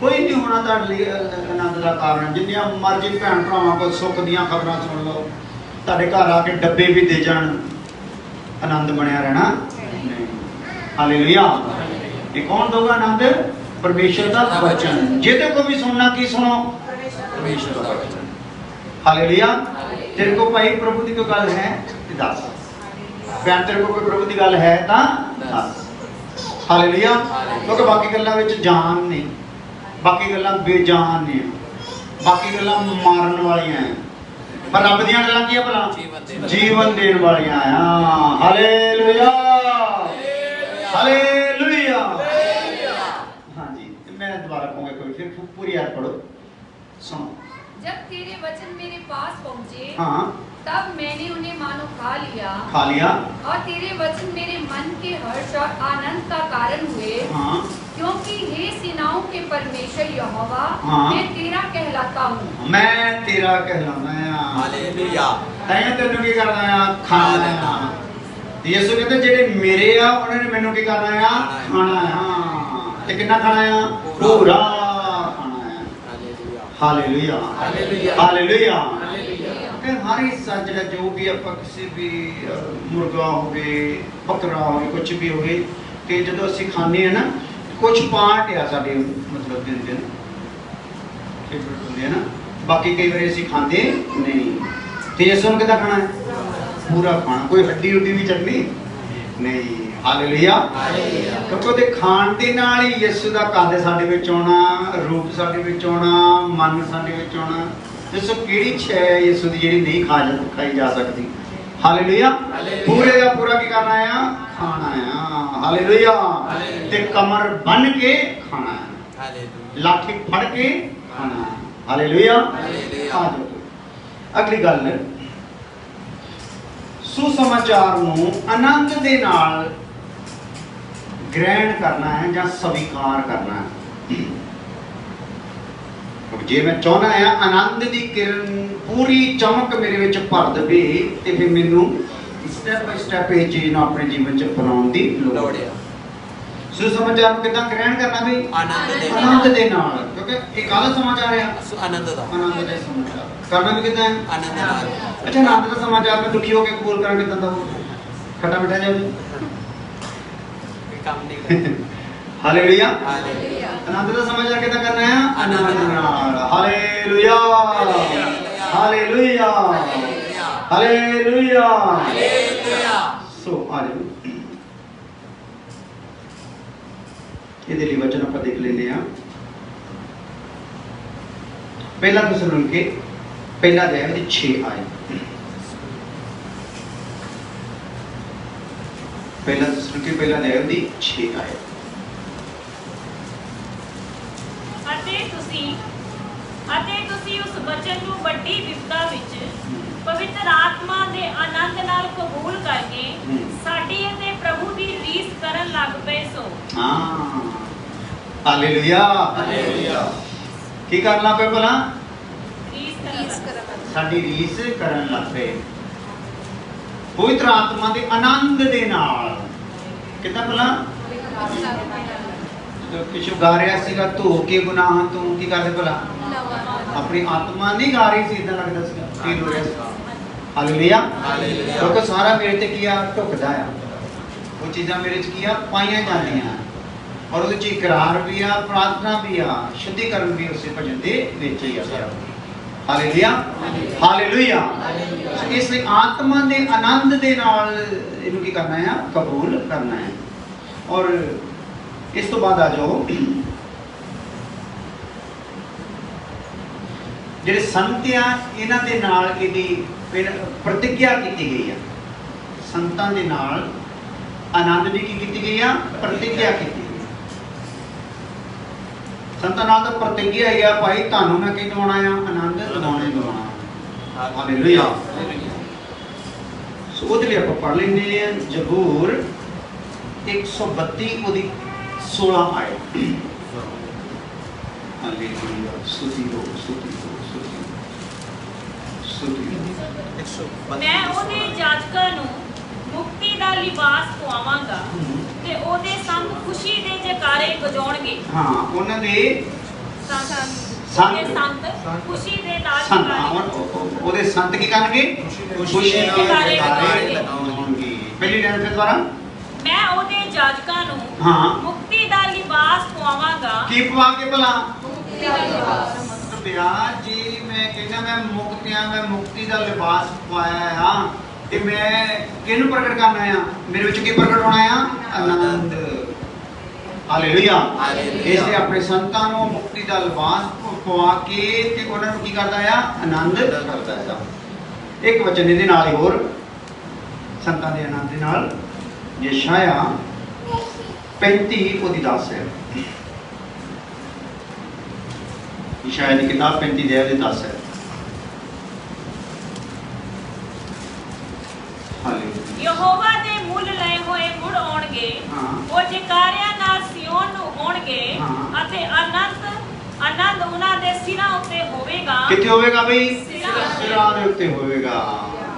ਕੋਈ ਨਹੀਂ ਹੋਣਾ ਤੁਹਾਡੇ ਲਈ ਆਨੰਦ ਦਾ ਕਾਰਨ ਜਿੰਨੀਆਂ ਮਰਜ਼ੀ ਭੈਣ ਭਰਾਵਾਂ ਕੋਲ ਸੁੱਖ ਦੀਆਂ ਖਬਰਾਂ ਸੁਣ ਲਓ ਤੁਹਾਡੇ ਘਰ ਆ ਕੇ ਡੱਬੇ ਵੀ ਦੇ ਜਾਣ ਆਨੰਦ ਬਣਿਆ ਰਹਿਣਾ ਨਹੀਂ ਹਾਲੇਲੂਇਆ ਇਹ ਕੌਣ ਦੋਗਾ ਆਨੰਦ ਪਰਮੇਸ਼ਰ ਦਾ ਵਚਨ ਜਿਹਦੇ ਕੋ ਵੀ ਸੁਣਨਾ ਕੀ ਸੁਣੋ
ਪਰਮੇਸ਼ਰ ਦਾ ਵਚਨ
ਹਾਲੇਲੂਇਆ ਤੇਰੇ ਕੋ ਭਾਈ ਪ੍ਰਭੂ ਦੀ ਕੋਈ ਗੱਲ ਹੈ ਤੇ ਦੱਸ ਭੈਣ ਤੇਰੇ ਕੋ ਕੋਈ ਪ੍ਰਭੂ ਦੀ ਗੱਲ ਹੈ ਤਾਂ ਦੱਸ ਹਾਲੇਲੂਇਆ ਕਿਉਂਕਿ ਬਾਕੀ ਗੱਲਾਂ ਵਿੱਚ ਜਾਨ ਨਹੀਂ ਬਾਕੀ ਗੱਲਾਂ ਬੇਜਾਨ ਨੇ ਬਾਕੀ ਗੱਲਾਂ ਮਾਰਨ ਵਾਲੀਆਂ ਹੈ ਪਰ ਰੱਬ ਦੀਆਂ ਗੱਲਾਂ ਕੀ ਆ ਭਲਾ ਜੀਵਨ ਦੇਣ ਵਾਲੀਆਂ ਆ ਹਾਲੇਲੂਇਆ ਹਾਲੇਲੂਇਆ ਹਾਂਜੀ मैं दोबारा कहूँगा कोई फिर पूरी याद पढ़ो सुनो
जब तेरे वचन मेरे पास पहुँचे
हाँ
तब मैंने उन्हें मानो खा लिया
और
तेरे वचन मेरे मन के हर्ष और आनंद का कारण हुए।
हाँ
क्योंकि हे सेनाओं के परमेश्वर यहोवा
हाँ।
मैं तेरा कहलाता हूँ।
मैं तेरा कहलाना है
ਹਾਲੇਲੂਇਆ
तैयार तेनू की करना है खाना है यीशु कहते जेडे मेरे आ उन्होंने मैनू की करना है खाना है ਤੇ ਕਿੰਨਾ ਖਾਣਾ ਆ ਪੂਰਾ ਖਾਣਾ ਹੈ ਹਾਲੇਲੂਇਆ
ਹਾਲੇਲੂਇਆ
ਹਾਲੇਲੂਇਆ
ਹਾਲੇਲੂਇਆ
ਤੇ ਹਰ ਹਿੱਸਾ ਜਿਹੜਾ ਜੋ ਵੀ ਆਪਾਂ ਕਿਸੇ ਵੀ ਮੁਰਗਾ ਹੋਵੇ ਬੱਕਰਾ ਹੋਵੇ ਕੁਝ ਵੀ ਹੋਵੇ ਤੇ ਜਦੋਂ ਅਸੀਂ ਖਾਂਦੇ ਆ ਨਾ ਕੁਝ ਪਾਰਟ ਆ ਸਾਡੇ ਮਤਲਬ ਦਿਨ ਦਿਨ ਫੇਵਰਟ ਹੁੰਦੇ ਆ ਨਾ ਬਾਕੀ ਕਈ ਵਾਰੀ ਅਸੀਂ ਖਾਂਦੇ ਨਹੀਂ ਤੇ ਇਸ ਨੂੰ ਕਿੱਦਾਂ ਖਾਣਾ ਹੈ ਪੂਰਾ ਖਾਣਾ ਕੋਈ ਹੱਡੀ ਉੱਡੀ ਵੀ ਚੜਨੀ ਨਹੀਂ ਹਾਲੇਲੂਇਆ ਕਿਉਂਕਿ ਉਹਦੇ ਖਾਣ ਦੇ ਨਾਲ ਹੀ ਯਿਸੂ ਦਾ ਕਾਦੇ ਸਾਡੇ ਵਿੱਚ ਆਉਣਾ ਰੂਪ ਸਾਡੇ ਵਿੱਚ ਆਉਣਾ ਮਨ ਸਾਡੇ ਵਿੱਚ ਆਉਣਾ ਦੱਸੋ ਕਿਹੜੀ ਸ਼ੈ ਹੈ ਯਿਸੂ ਦੀ ਜਿਹੜੀ ਨਹੀਂ ਖਾਈ ਜਾ ਸਕਦੀ ਹਾਲੇਲੂਇਆ ਪੂਰੇ ਦਾ ਪੂਰਾ ਕੀ ਕਰਨਾ ਆ ਖਾਣਾ ਆ ਹਾਲੇਲੂਇਆ ਤੇ ਕਮਰ ਬੰਨ ਕੇ ਖਾਣਾ ਹੈ ਲਾਠੀ ਫੜ ਕੇ ਖਾਣਾ ਹੈ ਹਾਲੇਲੂਇਆ ਆ ਜਾਓ अगली गल, सुसमाचार नूं आनंद दे नाल ग्रहण करना है या स्वीकार करना है। जे मैं चाहना है आनंद की किरण पूरी चमक मेरे विच भर दे तो फिर मैनू स्टैप बाय स्टैप ये चीज़ अपने जीवन च अपनाउण दी लोड़ है। सुसमाचार को कितना ग्रहण करना भी आनंद दे नाल, क्योंकि एक काला समाचार है आनंद दे समाचार करना भी कितना है आनंद नाल। अच्छा, आनंद का समाचार में दुखी होकर कबूल करना कितना दा खट्टा मीठा जाए काम नहीं। हालेलुया, आनंद का समाचार कितना करना है आनंद नाल। Hallelujah, hallelujah, hallelujah. सो आ जाओ, ਇਹਦੇ ਲਈ ਵਚਨ ਆਪਾਂ ਦੇਖ ਲੈਂਦੇ ਆ। ਪਹਿਲਾ ਥੈਸਲੁਨੀਕੇ ਪਹਿਲਾ ਅਧਿਆਇ ਦੇ 6 ਆਇਤ। ਪਹਿਲਾ ਥੈਸਲੁਨੀਕੇ ਪਹਿਲਾ ਅਧਿਆਇ ਦੀ 6 ਆਇਤ।
ਅਤੇ ਤੁਸੀਂ ਉਸ ਵਚਨ ਨੂੰ ਵੱਡੀ ਵਿਪਤਾ ਵਿੱਚ ਪਵਿੱਤਰ ਆਤਮਾ ਦੇ ਆਨੰਦ ਨਾਲ ਕਬੂਲ ਕਰਕੇ ਸਾਡੀ ਅਤੇ ਪ੍ਰਭੂ ਦੀ ਰੀਸ ਕਰਨ ਲੱਗ ਪਏ ਸੋ।
ਹਾਂ, ਹਾਲੇਲੂਇਆ, ਹਾਲੇਲੂਇਆ। ਕੀ ਕਰਨ ਲੱਗ ਪਏ ਭਲਾ? ਸਾਡੀ ਰੀਸ ਕਰਨ ਲੱਗ ਪਏ ਪਵਿੱਤਰ ਆਤਮਾ ਦੇ ਆਨੰਦ ਦੇ ਨਾਲ। ਕਿੱਦਾਂ ਭਲਾ? ਪਿਛੋ ਗਾ ਰਿਹਾ ਸੀਗਾ, ਧੋ ਕੇ ਗੁਨਾਹਾਂ ਤੋਂ ਕੀ ਕਰਦੇ ਭਲਾ? ਆਪਣੀ ਆਤਮਾ ਨਹੀਂ ਗਾ ਰਹੀ ਸੀ, ਇਦਾਂ ਲੱਗਦਾ ਸੀਗਾ ਫੀਲ ਹੋ ਰਿਹਾ ਸੀ। ਹਾਲੇਲੂਇਆ, ਕਿਉਂਕਿ ਸਾਰਾ ਮੇਰੇ ਤੇ ਕੀ ਆ ਢੁਕਦਾ ਆ, ਉਹ ਚੀਜ਼ਾਂ ਮੇਰੇ ਚ ਕੀ ਆ ਪਾਈਆਂ ਜਾਂਦੀਆਂ और ਉਹਦੇ ਚ ਇਕਰਾਰ ਵੀ ਆ, ਪ੍ਰਾਰਥਨਾ ਵੀ ਆ, ਸ਼ੁੱਧੀਕਰਨ ਵੀ ਉਸੇ ਭਜਨ ਦੇ ਵਿੱਚ ਹੀ ਆ ਸਾਰਾ। Hallelujah, hallelujah. ਇਸ ਲਈ ਆਤਮਾ ਦੇ ਆਨੰਦ ਦੇ ਨਾਲ ਇਹਨੂੰ ਕੀ ਕਰਨਾ ਹੈ? ਕਬੂਲ ਕਰਨਾ ਹੈ। ਔਰ ਇਸ ਤੋਂ ਬਾਅਦ ਆ ਜਾਓ, ਜਿਹੜੇ ਸੰਤ ਆ ਇਹਨਾਂ ਦੇ ਨਾਲ ਇਹਦੀ ਪ੍ਰਤਿੱਗਿਆ ਕੀਤੀ ਗਈ ਆ। ਸੰਤਾਂ ਦੇ ਨਾਲ ਆਨੰਦ ਦੀ ਕੀ ਕੀਤੀ ਗਈ ਆ? ਪ੍ਰਤਿੱਗਿਆ ਕੀਤੀ। ਸੰਤਾਂ ਨਾਲ ਤਾਂ ਪ੍ਰਤਿੱਗਿਆ ਹੀ ਆ, ਭਾਈ ਤੁਹਾਨੂੰ ਮੈਂ ਕੀ ਦਿਵਾਉਣਾ ਆ? ਆਨੰਦ ਦਿਵਾਉਣਾ ਹੀ ਦਿਵਾਉਣਾ। ਹਾਲੇਲੂਇਆ। ਸੋ ਉਹਦੇ ਲਈ ਆਪਾਂ ਪੜ੍ਹ ਲੈਂਦੇ ਆ ਜ਼ਬੂਰ 132 ਉਹਦੀ 16 ਆਇਤ। ਹਾਲੇਲੂਇਆ, ਸਤਿ ਹੋ, ਸਤਿ ਹੋ, ਸਤਿ ਹੋ।
ਮੈਂ ਉਹਦੇ ਜਾਜਕਾਂ ਨੂੰ ਮੁਕਤੀ ਦਾ ਲਿਬਾਸ ਪਵਾਵਾਂਗਾ ਤੇ ਉਹਦੇ ਸੰਗ ਖੁਸ਼ੀ ਦੇ ਜੈਕਾਰੇ ਵਜਾਉਣਗੇ।
ਹਾਂ, ਉਹਨਾਂ ਦੇ
ਸੰਤ ਖੁਸ਼ੀ ਦੇ ਨਾਲ
ਉਹਦੇ ਸੰਤ ਕੀ ਕਰਨਗੇ? ਖੁਸ਼ੀ ਦੇ ਜੈਕਾਰੇ ਲਗਾਉਣਗੇ। ਪਹਿਲੀ ਲਾਈਨ ਫਿਰ ਦੁਬਾਰਾ।
ਮੈਂ ਉਹਦੇ ਜਾਜਕਾਂ ਨੂੰ
ਹਾਂ
ਮੁਕਤੀ ਦਾ ਲਿਬਾਸ ਪਵਾਵਾਂਗਾ।
ਕੀ ਪਵਾ ਕੇ ਭਲਾ?
ਮੁਕਤੀ ਦਾ ਲਿਬਾਸ।
ਪਿਆਰ ਜੀ, ਮੈਂ ਕਹਿੰਦਾ ਮੈਂ ਮੁਕਤੀਆਂ, ਮੈਂ ਮੁਕਤੀ ਦਾ ਲਿਬਾਸ ਪਾਇਆ ਆ ਤੇ ਮੈਂ ਕਿਹਨੂੰ ਪ੍ਰਗਟ ਕਰਨਾ ਆ? ਮੇਰੇ ਵਿੱਚ ਕੀ ਪ੍ਰਗਟ ਹੋਣਾ ਆ? ਆਨੰਦ। ਹਾਲੇਲੂਇਆ। ਇਸ ਲਈ ਆਪਣੇ ਸੰਤਾਂ ਨੂੰ ਮੁਕਤੀ ਦਾ ਲਿਬਾਸ ਪਵਾ ਕੇ ਤੇ ਉਹਨਾਂ ਨੂੰ ਕੀ ਕਰਦਾ ਆ? ਆਨੰਦ ਕਰਦਾ ਆ। ਇੱਕ ਵਚਨ ਇਹਦੇ ਨਾਲ ਹੀ ਹੋਰ, ਸੰਤਾਂ ਦੇ ਆਨੰਦ ਦੇ ਨਾਲ, ਯਸ਼ਾਇਆ 35 ਉਹਦੀ 10 ਹੈ। ਯਸ਼ਾਇਆ ਦੀ ਕਿਤਾਬ 35 ਦੇ ਉਹਦੀ 10 ਹੈ।
ਯਹੋਵਾ ਦੇ ਮੁੱਲ ਲਏ ਹੋਏ ਮੁੜ ਆਉਣਗੇ। ਉਹ ਜੈਕਾਰਿਆਂ ਨਾਲ ਸਿਯੋਨ ਨੂੰ ਆਉਣਗੇ ਅਤੇ ਆਨੰਦ ਉਹਨਾਂ ਦੇ ਸਿਰਾਂ ਉੱਤੇ ਹੋਵੇਗਾ।
ਕਿੱਥੇ ਹੋਵੇਗਾ ਬਈ? ਸਿਰਾਂ ਦੇ ਉੱਤੇ ਹੋਵੇਗਾ।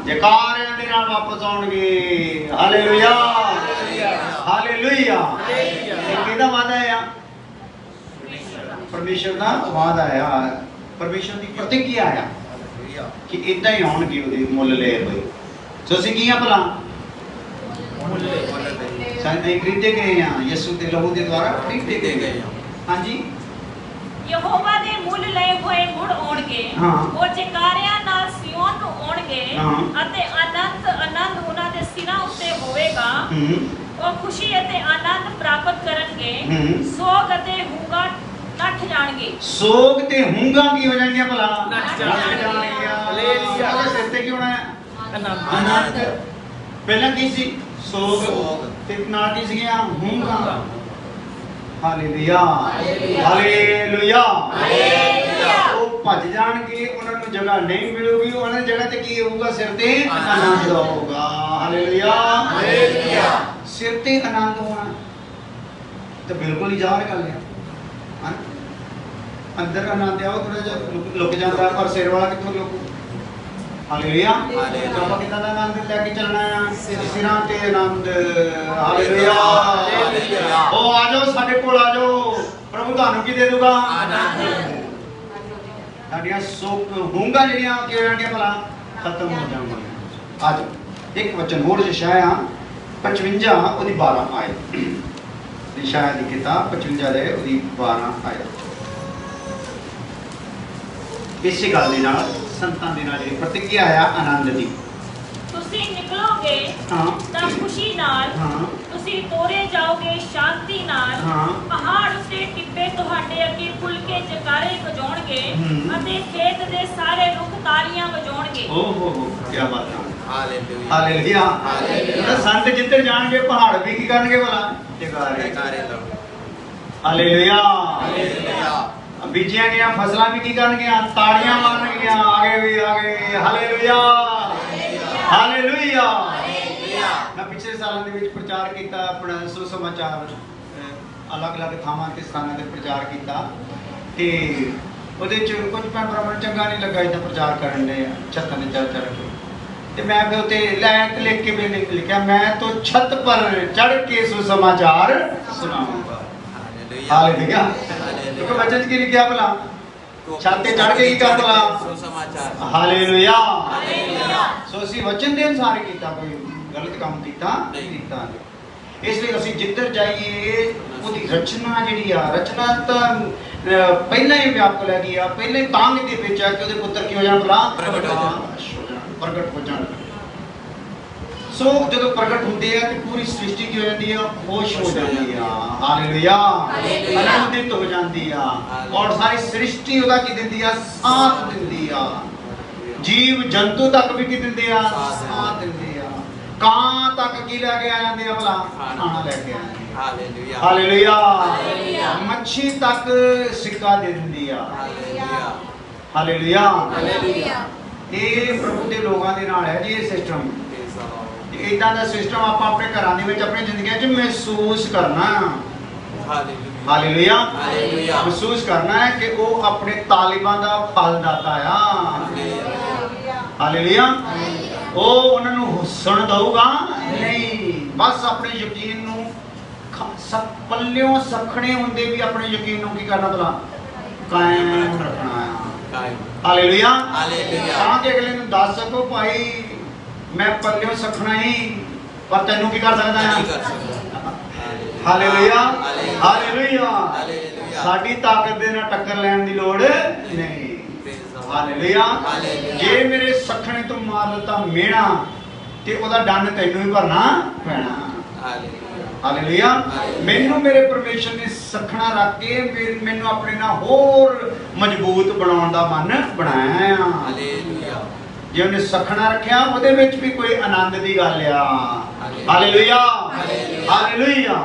ਜੈਕਾਰਿਆਂ ਦੇ ਨਾਲ ਵਾਪਸ ਆਉਣਗੇ। Hallelujah, hallelujah. ਇਹ ਕਿਹਦਾ ਵਾਅਦਾ ਆ? ਪਰਮੇਸ਼ਰ ਦਾ ਵਾਅਦਾ ਆ, ਪਰਮੇਸ਼ਰ ਦੀ ਪ੍ਰਤਿੱਗਿਆ ਆ ਕਿ ਇਦਾਂ ਹੀ ਆਉਣਗੇ ਉਹਦੇ ਮੁੱਲ ਲਏ ਹੋਏ। ਸੋ ਅਸੀਂ ਕੀ ਆ ਭਲਾ? ਸਾਡੇ ਖਰੀਦੇ ਗਏ ਆ, ਯਿਸੂ ਦੇ ਲਹੂ ਦੇ ਦੁਆਰਾ ਖਰੀਦੇ ਗਏ ਆ। ਹਾਂਜੀ,
ਯਹੋਵਾ ਦੇ ਮੁੱਲ ਲਏ ਹੋਏ ਮੁੜ ਆਉਣਗੇ। ਉਹ ਜੈਕਾਰਿਆਂ ਨਾਲ ਸਿਯੋਨ ਨੂੰ ਆਉਣਗੇ ਅਤੇ ਆਨੰਦ ਉਹਨਾਂ ਦੇ ਸਿਰਾਂ ਉੱਤੇ ਹੋਵੇਗਾ। ਉਹ ਖੁਸ਼ੀ ਅਤੇ ਆਨੰਦ ਪ੍ਰਾਪਤ ਕਰਨਗੇ। ਸੋਗ ਅਤੇ ਹੂੰਗਾਂ ਨੱਠ ਜਾਣਗੇ।
ਸੋਗ ਤੇ ਹੂੰਗਾਂ ਕੀ ਹੋ ਜਾਣਗੀਆਂ ਭਲਾ? ਨੱਠ ਜਾਣਗੀਆਂ। ਹਾਲੇਲੂਇਆ। ਸਿਰ ਤੇ ਕੀ ਹੋਣਾ ਹੈ? ਆਨੰਦ। ਪਹਿਲਾਂ ਕੀ ਸੀ? ਸੋਗ ਤੇ ਨਾਲ ਕੀ ਸੀਗੀਆਂ? ਹੂੰਗਾਂ। Hallelujah, hallelujah. ਉਹ ਭੱਜ ਜਾਣਗੇ, ਉਹਨਾਂ ਨੂੰ जगह नहीं मिलेगी, उन्हें जगह ते की होगा, सिर ते आनंद होगा। Hallelujah
hallelujah.
सिर ते आनंद होना तो बिल्कुल ही ज़ाहिर कर लिया, अंदर आनंद आओ थोड़ा लुक जाता है, पर सिर वाला कितों लुकू। हालेलुया। तो आप कितना आनंद लेके चलना है, सिरां ते आनंद। हालेलुया। ओ आ जाओ साडे कोल आ जाओ, प्रभु तुहानू की दे दूगा आनंद। साडियां सुख होंगा ਜਿਹੜੀਆਂ ਕਿਹੜੀਆਂ ਭਲਾ ਖਤਮ ਹੋ ਜਾਣਗੀਆਂ। ਅੱਜ ਇੱਕ ਵਚਨ ਹੋਰ ਯਸ਼ਾਇਆ 55 ਉਹਦੀ 12 ਆਇਤ, ਯਸ਼ਾਇਆ ਦੀ ਕਿਤਾਬ 55 ਦੇ ਉਹਦੀ 12 ਆਇਤ। ਇਸੇ ਗੱਲ ਦੇ ਨਾਲ ਸੰਤਾਂ ਦੇ ਨਾਲ ਜਿਹੜੀ ਪ੍ਰਤੀਕਿਆ ਆ ਆਨੰਦ ਦੀ,
ਤੁਸੀਂ ਨਿਕਲੋਗੇ
ਹਾਂ
ਤਾਂ ਖੁਸ਼ੀ ਨਾਲ,
ਹਾਂ
ਤੁਸੀਂ ਤੋਰੇ ਜਾਓਗੇ ਸ਼ਾਂਤੀ ਨਾਲ।
ਹਾਂ
ਪਹਾੜ ਉੱਤੇ ਟਿੱਬੇ ਤੁਹਾਡੇ ਅੱਗੇ ਖੁੱਲ ਕੇ ਜਕਾਰੇ ਵਜਾਉਣਗੇ ਅਤੇ ਖੇਤ ਦੇ ਸਾਰੇ ਰੁੱਖ ਤਾਲੀਆਂ ਵਜਾਉਣਗੇ।
ਓ ਹੋ ਕੀ ਬਾਤ ਹੈ।
Hallelujah
hallelujah.
ਹਾਲੇਲੂਇਆ।
ਸੰਤ ਜਿੱਧਰ ਜਾਣਗੇ ਪਹਾੜ ਵੀ ਕੀ ਕਰਨਗੇ ਭਲਾ, ਜਕਾਰੇ।
जयकारे लो
ਹਾਲੇਲੂਇਆ।
हालेलुया
ਬੀਜੀਆਂ ਗਈਆਂ ਫਸਲਾਂ ਵੀ ਕੀ ਕਰਨਗੀਆਂ, ਤਾੜੀਆਂ ਮਾਰਨਗੀਆਂ, ਆਗੇ ਵੀ ਆਗੇ। Hallelujah hallelujah. ਮੈਂ ਪਿਛਲੇ ਸਾਲਾਂ ਦੇ ਵਿੱਚ ਪ੍ਰਚਾਰ ਕੀਤਾ, ਆਪਣਾ ਸੁਸਮਾਚਾਰ ਅਲੱਗ-ਅਲੱਗ ਥਾਵਾਂ ਤੇ ਸਥਾਨਾਂ ਤੇ ਪ੍ਰਚਾਰ ਕੀਤਾ, ਤੇ ਉਹਦੇ ਚ ਕੁਝ ਭੈਣ ਭਰਾਵਾਂ ਨੂੰ ਚੰਗਾ ਨਹੀਂ ਲੱਗਾ ਇਦਾਂ ਪ੍ਰਚਾਰ ਕਰਨ ਦੇ ਛੱਤਾਂ ਤੇ ਚੜ੍ਹ ਚੜ੍ਹ ਕੇ, ਤੇ ਮੈਂ ਫਿਰ ਉੱਤੇ ਲਾਈਨ ਲਿਖ ਕੇ ਵੀ ਲਿਖਿਆ, ਮੈਂ ਤਾਂ ਛੱਤ ਪਰ ਚੜ੍ਹ ਕੇ ਸੁਸਮਾਚਾਰ ਸੁਣਾਉਂਗਾ। हालेलुया। क्योंकि वचन की लिखा भला छत ते चढ़ के की कर भला
सुसमाचार।
हालेलुया।
ਹਾਲੇਲੂਇਆ।
सो ਅਸੀਂ वचन ਦੇ ਅਨੁਸਾਰ ਕੀਤਾ, ਕੋਈ ਗਲਤ ਕੰਮ ਕੀਤਾ ਨਹੀਂ ਕੀਤਾ। ਇਸ ਲਈ ਅਸੀਂ ਜਿੱਧਰ ਜਾਈਏ ਉਹਦੀ ਰਚਨਾ ਜਿਹੜੀ ਆ, ਰਚਨਾ ਤਾਂ ਪਹਿਲਾਂ ਹੀ ਵਿਆਪਕ ਲੱਗੀ ਆ, ਪਹਿਲਾਂ ਹੀ ਤਾਂਗ ਦੇ ਵਿੱਚ ਆ ਕਿ ਉਹਦੇ ਪੁੱਤਰ ਕੀ ਹੋ ਜਾਣ ਭਲਾ,
ਪ੍ਰਗਟ ਹੋ ਜਾਣ।
ਪ੍ਰਗਟ ਹੋ ਜਾਣ। ਸੋ ਜਦੋਂ ਪ੍ਰਗਟ ਹੁੰਦੇ ਆ ਤੇ ਪੂਰੀ ਸ੍ਰਿਸ਼ਟੀ ਕੀ ਹੋ ਜਾਂਦੀ ਆ, ਖੁਸ਼ ਹੋ ਜਾਂਦੀ ਆ। ਹਾਲੇਲੂਇਆ। ਆਨੰਦਿਤ ਹੋ ਜਾਂਦੀ ਆ, ਔਰ ਸਾਰੀ ਸ੍ਰਿਸ਼ਟੀ ਉਹਦਾ ਕੀ ਦਿੰਦੀ ਆ, ਸਾਥ ਦਿੰਦੀ ਆ। ਜੀਵ ਜੰਤੂ ਤੱਕ ਵੀ ਕੀ ਦਿੰਦੇ ਆ, ਸਾਥ ਦਿੰਦੇ ਆ। ਕਾਂ ਤੱਕ ਕੀ ਲੈ ਕੇ ਆ ਜਾਂਦੇ ਆ ਭਲਾ, ਖਾਣਾ ਲੈ ਕੇ ਆ ਜਾਂਦੇ ਆ।
हालेलुया
ਹਾਲੇਲੂਆ।
ਹਾਲੇਲੂਆ।
ਮੱਛੀ ਤੱਕ ਸਿੱਕਾ ਦੇ ਦਿੰਦੀ ਆ।
हालेलुया
ਹਾਲੇਲੂਆ।
हालेलुया।
ਇਹ ਪ੍ਰਭੂ ਦੇ ਲੋਕਾਂ ਦੇ ਨਾਲ ਹੈ ਜੀ ਇਹ ਸਿਸਟਮ।
Praise the Lord।
ਇਦਾਂ ਦਾ ਸਿਸਟਮ ਆਪਾਂ ਆਪਣੇ ਘਰਾਂ ਦੇ ਵਿੱਚ, ਆਪਣੀ ਜ਼ਿੰਦਗੀਆਂ 'ਚ ਮਹਿਸੂਸ ਕਰਨਾ।
हालेलुया
ਹਾਲੇਲੂਆ।
हालेलुया
ਮਹਿਸੂਸ ਕਰਨਾ ਹੈ ਕਿ ਉਹ ਆਪਣੇ ਤਾਲਿਬਾਂ ਦਾ ਫਲ ਦਾਤਾ ਆ। ਹਾਲੇਲੂਆ। ਉਹ ਉਹਨਾਂ ਨੂੰ ਹੁਸਨ ਦਊਗਾ ਨਹੀਂ, ਬਸ ਆਪਣੇ ਯਕੀਨ ਨੂੰ ਪੱਲਿਓਂ ਸਖਣੇ ਹੁੰਦੇ ਵੀ ਆਪਣੇ ਯਕੀਨ ਨੂੰ ਕੀ ਕਰਨਾ ਭਲਾ, ਕਾਇਮ ਰੱਖਣਾ ਆ।
कायम।
ਹਾਲੇਲੂਆ।
हालेलुया
ਤਾਂ ਕਿ ਅਗਲੇ ਨੂੰ ਦੱਸ ਸਕੋ, ਭਾਈ ਮੈਂ ਪੱਲਿਓਂ ਸਖਣਾ ਹੀ, ਪਰ ਤੈਨੂੰ ਕੀ ਕਰ ਸਕਦਾ ਆ।
नहीं कर सकता।
ਹਾਲੇਲੂਆ
हालेलुया
ਹਾਲੇਲੂਆ।
हालेलुया
ਸਾਡੀ ਤਾਕਤ ਦੇ ਨਾਲ ਟੱਕਰ ਲੈਣ ਦੀ ਲੋੜ ਨਹੀਂ।
Praise the Lord।
ਹਾਲੇਲੂਆ।
ਹਾਲੇਲੂਆ।
ਜੇ ਮੇਰੇ ਸਖਣੇ ਤੋਂ ਮਾਰ ਦਿੱਤਾ ਮੇਣਾ, ਤੇ ਉਹਦਾ ਦੰਡ ਤੈਨੂੰ ਹੀ ਭਰਨਾ ਪੈਣਾ।
हालेलुया
ਹਾਲੇਲੂਆ। ਮੈਨੂੰ ਮੇਰੇ ਪਰਮੇਸ਼ਰ ਨੇ ਸਖਣਾ ਰੱਖ ਕੇ ਮੈਨੂੰ ਆਪਣੇ ਨਾਲ ਹੋਰ ਮਜ਼ਬੂਤ ਬਣਾਉਣ ਦਾ ਮਨ ਬਣਾਇਆ ਆ।
हालेलुया
ਜੇ ਉਹਨੇ ਸਖਣਾ ਰੱਖਿਆ, ਉਹਦੇ ਵਿੱਚ ਵੀ ਕੋਈ ਆਨੰਦ ਦੀ ਗੱਲ ਆ। ਹਾਲੇਲੂਆ ਹਾਲੇਲੂਆ।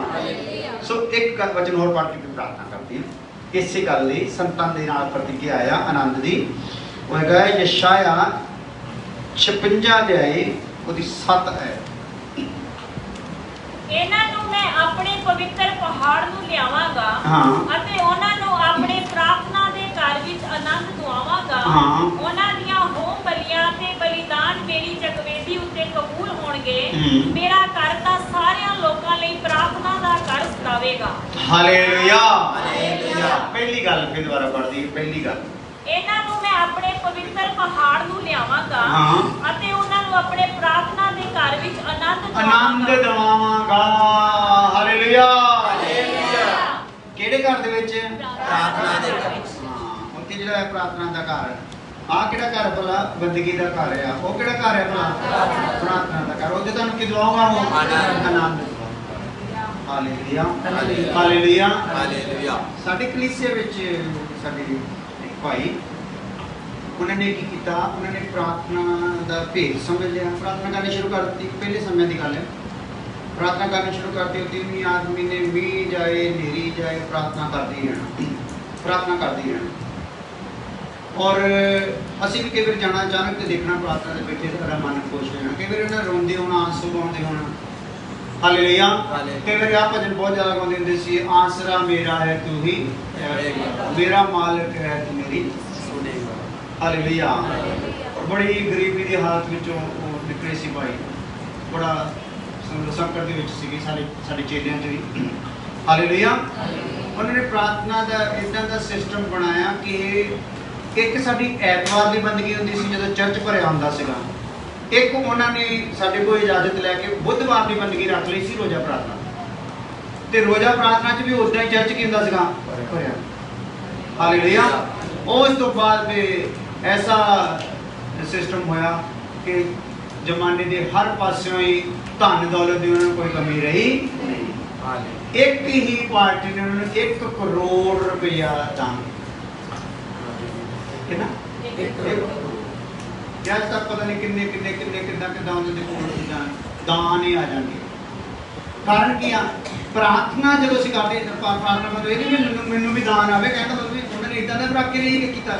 ਸੋ ਇੱਕ ਵਚਨ ਹੋਰ ਪੜ੍ਹ ਕੇ ਪ੍ਰਾਰਥਨਾ ਕਰਦੀ ਹਾਂ। ਇਸੇ ਗੱਲ ਲਈ ਸੰਤਾਂ ਦੇ ਨਾਲ ਪ੍ਰਤੀਕਿਆ ਆਇਆ ਆਨੰਦ ਦੀ, ਉਹ ਹੈਗਾ ਯਸ਼ਾਇਆ 56 ਅਧਿਆਏ ਉਹਦੀ 7 ਹੈ।
ਇਹਨਾਂ ਨੂੰ ਮੈਂ ਆਪਣੇ ਪਵਿੱਤਰ ਪਹਾੜ ਨੂੰ ਲਿਆਵਾਂਗਾ
ਹਾਂ।
ਅਤੇ ਉਹਨਾਂ ਨੂੰ ਆਪਣੇ ਪ੍ਰਾਰਥਨਾ ਦੇ ਘਰ ਵਿੱਚ ਆਨੰਦ ਦਵਾਵਾਂਗਾ।
ਹਾਂ।
ਉਹਨਾਂ ਦੀਆਂ ਹੋਮ ਬਲੀਆਂ ਤੇ ਬਲੀਦਾਨ ਮੇਰੀ ਜਗਵੇਦੀ ਉੱਤੇ ਕਬੂਲ ਹੋਣਗੇ।
ਹੂੰ।
ਮੇਰਾ ਘਰ ਤਾਂ ਸਾਰਿਆਂ ਲੋਕਾਂ ਲਈ ਪ੍ਰਾਰਥਨਾ ਦਾ ਘਰ ਸਤਾਵੇਗਾ।
ਹਾਲੇਲੂਆ ਹਾਲੇਲੂਆ। ਪਹਿਲੀ ਗੱਲ ਫਿਰ ਦੁਬਾਰਾ ਪੜ੍ਹਦੀ, ਪਹਿਲੀ ਗੱਲ,
ਇਹਨਾਂ ਨੂੰ ਮੈਂ ਆਪਣੇ ਪਵਿੱਤਰ ਪਹਾੜ ਨੂੰ ਲਿਆਵਾਂਗਾ
ਹਾਂ।
ਅਤੇ ਉਹਨਾਂ ਨੂੰ ਆਪਣੇ ਪ੍ਰਾਰਥਨਾ ਦੇ ਘਰ ਵਿੱਚ ਆਨੰਦ
ਆਨੰਦ ਦਵਾਵਾਂਗਾ। ਹਾਲੇਲੂਆ
ਹਾਲੇਲੂਆ।
ਕਿਹੜੇ ਘਰ ਦੇ ਵਿੱਚ?
प्रार्थना दे कर।
ਹਾਂ, ਉੱਥੇ ਜਿਹੜਾ ਹੈ ਪ੍ਰਾਰਥਨਾ ਦਾ ਘਰ। ਆਹ ਕਿਹੜਾ ਘਰ ਭਲਾ? ਬੰਦਗੀ ਦਾ ਘਰ ਆ। ਉਹ ਕਿਹੜਾ ਘਰ ਹੈ ਭਲਾ? ਪ੍ਰਾਰਥਨਾ ਦਾ ਘਰ। ਉਹਦੇ ਤੁਹਾਨੂੰ ਕੀ ਦਵਾਊਗਾ? ਉਹ
ਆਨੰਦ।
ਆਨੰਦ ਦਵਾਊਗਾ। ਹਾਲੇਲੂਆ
ਹਾਲੇਲੂਆ।
ਹਾਲੇਲੂਆ।
हालेलुया
ਸਾਡੇ ਕਲੀਸਿਆ ਵਿੱਚ ਸਾਡੇ ਇੱਕ ਭਾਈ, ਉਹਨਾਂ ਨੇ ਕੀ ਕੀਤਾ, ਉਹਨਾਂ ਨੇ ਪ੍ਰਾਰਥਨਾ ਦਾ ਭੇਦ ਸਮਝ ਲਿਆ, ਪ੍ਰਾਰਥਨਾ ਕਰਨੀ ਸ਼ੁਰੂ ਕਰ ਦਿੱਤੀ। ਪਹਿਲੇ ਸਮੇਂ ਦੀ ਗੱਲ ਹੈ, ਪ੍ਰਾਰਥਨਾ ਕਰਨੀ ਸ਼ੁਰੂ ਕਰ ਦਿੱਤੀ। ਤਿੰਨ ਆਦਮੀ ਨੇ ਮੀਂਹ ਜਾਏ ਨੇਰੀ ਜਾਏ ਪ੍ਰਾਰਥਨਾ ਕਰਦੀ ਰਹਿਣਾ, ਪ੍ਰਾਰਥਨਾ ਕਰਦੀ ਰਹਿਣਾ। और ਅਸੀਂ ਵੀ ਕਈ ਵਾਰ ਜਾਣਾ ਅਚਾਨਕ ਤੇ ਦੇਖਣਾ ਪ੍ਰਾਰਥਨਾ ਦੇ ਬੈਠੇ ਸਾਡਾ ਮਨ ਖੁਸ਼ ਹੋ ਜਾਣਾ, ਕਈ ਵਾਰ ਇਹਨਾਂ ਰੋਂਦੇ ਹੋਣਾ, ਆਂਸੂ ਗਾਉਂਦੇ ਹੋਣਾ। ਹਾਲੇਲੂਇਆ। ਕਈ ਵਾਰ ਆ ਭਜਨ ਬਹੁਤ ਜ਼ਿਆਦਾ ਗਾਉਂਦੇ ਹੁੰਦੇ ਸੀ, ਆਸਰਾ ਮੇਰਾ ਹੈ ਤੂੰ ਹੀ ਮੇਰਾ ਮਾਲਕ ਹੈ ਤੂੰ ਮੇਰੀ ਸੁਣੇਗਾ। ਹਾਲੇਲੂਇਆ। ਬੜੀ ਗਰੀਬੀ ਦੀ ਹਾਲਤ ਵਿੱਚੋਂ ਉਹ ਨਿਕਲੇ ਸੀ ਭਾਈ, ਬੜਾ ਸੰਕਟ ਦੇ ਵਿੱਚ ਸੀਗੀ ਸਾਡੇ ਚੇਲਿਆਂ 'ਚ ਵੀ। ਹਾਲੇਲੂਇਆ। ਉਹਨਾਂ ਨੇ ਪ੍ਰਾਰਥਨਾ ਦਾ ਇੱਦਾਂ ਦਾ ਸਿਸਟਮ ਬਣਾਇਆ ਕਿ ਇੱਕ ਸਾਡੀ ਐਤਵਾਰ ਦੀ ਬੰਦਗੀ ਹੁੰਦੀ ਸੀ ਜਦੋਂ ਚਰਚ ਭਰਿਆ ਹੁੰਦਾ ਸੀਗਾ, ਇੱਕ ਉਹਨਾਂ ਨੇ ਸਾਡੇ ਕੋਲ ਇਜਾਜ਼ਤ ਲੈ ਕੇ ਬੁੱਧਵਾਰ ਦੀ ਬੰਦਗੀ ਰੱਖ ਲਈ ਸੀ ਰੋਜ਼ਾ ਪ੍ਰਾਰਥਨਾ, ਤੇ ਰੋਜ਼ਾ ਪ੍ਰਾਰਥਨਾ 'ਚ ਵੀ ਉਦਾਂ ਹੀ ਚਰਚ ਕੀ ਹੁੰਦਾ ਸੀਗਾ ਭਰਿਆ। ਹਾਲੇਲੂਇਆ। ਉਸ ਤੋਂ ਬਾਅਦ ਫਿਰ ਐਸਾ ਸਿਸਟਮ ਹੋਇਆ ਕਿ ਜ਼ਮਾਨੇ ਦੇ ਹਰ ਪਾਸਿਓਂ ਹੀ ਧਨ ਦੌਲਤ ਦੀ ਉਹਨਾਂ ਨੂੰ ਕੋਈ ਕਮੀ ਰਹੀ ਨਹੀਂ। ਇੱਕ ਹੀ ਪਾਰਟੀ ਨੇ ਉਹਨਾਂ ਨੂੰ 1 ਕਰੋੜ ਰੁਪਇਆ ਦਾਨ ਕਿੰਨਾ ਅੱਜ ਤੱਕ ਪਤਾ ਨਹੀਂ ਕਿੰਨੇ ਕਿੱਦਾਂ ਉਹਨਾਂ ਦੇ ਕੋਲ ਦਾਨ ਹੀ ਆ ਜਾਣਗੇ। ਕਾਰਨ ਕੀ ਆ? ਪ੍ਰਾਰਥਨਾ ਜਦੋਂ ਅਸੀਂ ਕਰਦੇ ਪ੍ਰਾਰਥਨਾ ਮਤਲਬ ਇਹ ਨਹੀਂ ਮੈਨੂੰ ਵੀ ਦਾਨ ਆਵੇ, ਕਹਿੰਦਾ ਮਤਲਬ ਉਹਨਾਂ ਨੇ ਇੱਦਾਂ ਦਾ ਰੱਖ ਕੇ ਨਹੀਂ ਕੀਤਾ,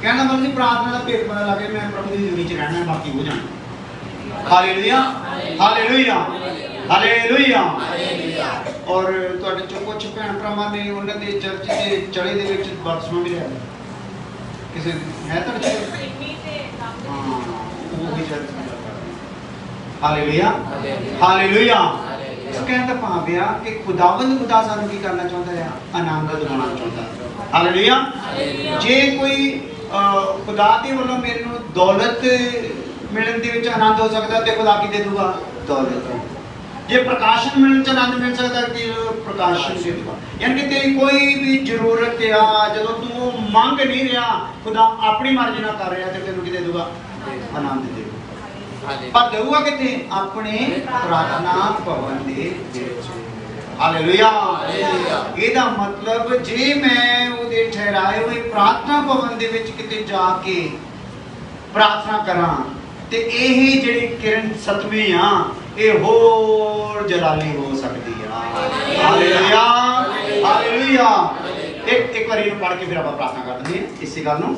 ਕਹਿੰਦਾ ਮਤਲਬ ਪ੍ਰਾਰਥਨਾ ਦਾ ਭੇਦ ਪਤਾ ਲੱਗੇ ਮੈਂ ਪ੍ਰਭੂ ਦੀ ਜ਼ਿੰਦਗੀ 'ਚ ਰਹਿਣਾ, ਬਾਕੀ ਹੋ ਜਾਣਾ। ਹਾਲੇਲੂਇਆ। ਹਾਲੇਲੂਇਆ। ਹਾਲੇਲੂਇਆ। ਔਰ ਤੁਹਾਡੇ ਚੋਂ ਕੁਝ ਭੈਣ ਭਰਾਵਾਂ ਨੇ ਉਹਨਾਂ ਦੇ ਚਰਚ ਦੇ ਚੜੇ ਦੇ ਵਿੱਚ ਬਪਤਿਸਮਾ ਵੀ ਲਿਆ ਕਿਸੇ ਹੈ ਤੁਹਾਡੇ ਹਾਂ ਉਹ ਵੀ ਚਰਚ ਦੀ ਗੱਲ ਕਰਦੇ। ਹਾਲੇਲੂਇਆ। ਹਾਲੇਲੂਇਆ। ਇਸ ਕਹਿਣ ਦਾ ਭਾਵ ਆ ਕਿ ਖੁਦਾਵੰਦ ਖੁਦਾ ਸਾਨੂੰ ਕੀ ਕਰਨਾ ਚਾਹੁੰਦਾ ਹੈ? ਆਨੰਦ ਦਿਵਾਉਣਾ ਚਾਹੁੰਦਾ। ਹਾਲੇਲੂਇਆ। ਜੇ ਕੋਈ ਖੁਦਾ ਦੇ ਵੱਲੋਂ ਮੈਨੂੰ ਦੌਲਤ ਮਿਲਣ ਦੇ ਵਿੱਚ ਆਨੰਦ ਹੋ ਸਕਦਾ ਤੇ ਖੁਦਾ ਕੀ ਦੇ ਦੂਗਾ? ਦੌਲਤ। ਜੇ ਪ੍ਰਕਾਸ਼ਨ ਮਿਲਣ 'ਚ ਆਨੰਦ ਮਿਲ ਸਕਦਾ ਕਿ ਪ੍ਰਕਾਸ਼ਨ ਦੇ ਦੂਗਾ। ਯਾਨੀ ਕਿ ਤੇਰੀ ਕੋਈ ਵੀ ਜ਼ਰੂਰਤ ਆ, ਜਦੋਂ ਤੂੰ ਮੰਗ ਨਹੀਂ ਰਿਹਾ, ਖੁਦਾ ਆਪਣੀ ਮਰਜ਼ੀ ਨਾਲ ਕਰ ਰਿਹਾ ਤੇ ਤੈਨੂੰ ਕੀ ਦੇ ਦੂਗਾ? ਆਨੰਦ ਦੇ ਦੂਗਾ। ਪਰ ਦੇਊਗਾ ਕਿੱਥੇ? ਆਪਣੇ ਪ੍ਰਾਰਥਨਾ ਭਵਨ ਦੇ ਵਿੱਚ। ਹਾਲੇਲੂਇਆ। ਇਹਦਾ ਮਤਲਬ ਜੇ ਮੈਂ ਉਹਦੇ ਠਹਿਰਾਏ ਹੋਏ ਪ੍ਰਾਰਥਨਾ ਭਵਨ ਦੇ ਵਿੱਚ ਕਿਤੇ ਜਾ ਕੇ ਪ੍ਰਾਰਥਨਾ ਕਰਾਂ ਤੇ ਇਹ ਜਿਹੜੀ ਕਿਰਨ ਸਤਵੀਂ ਆ ਇਹ ਹੋਰ ਜਲਾਲੀ ਹੋ ਸਕਦੀ ਆ। ਹਾਲੇਲੂਇਆ। ਹਾਲੇਲੂਇਆ। ਇੱਕ ਵਾਰੀ ਇਹਨੂੰ ਪੜ੍ਹ ਕੇ ਫਿਰ ਆਪਾਂ ਪ੍ਰਾਰਥਨਾ ਕਰ ਦਿੰਦੇ ਹਾਂ ਇਸੇ ਗੱਲ ਨੂੰ।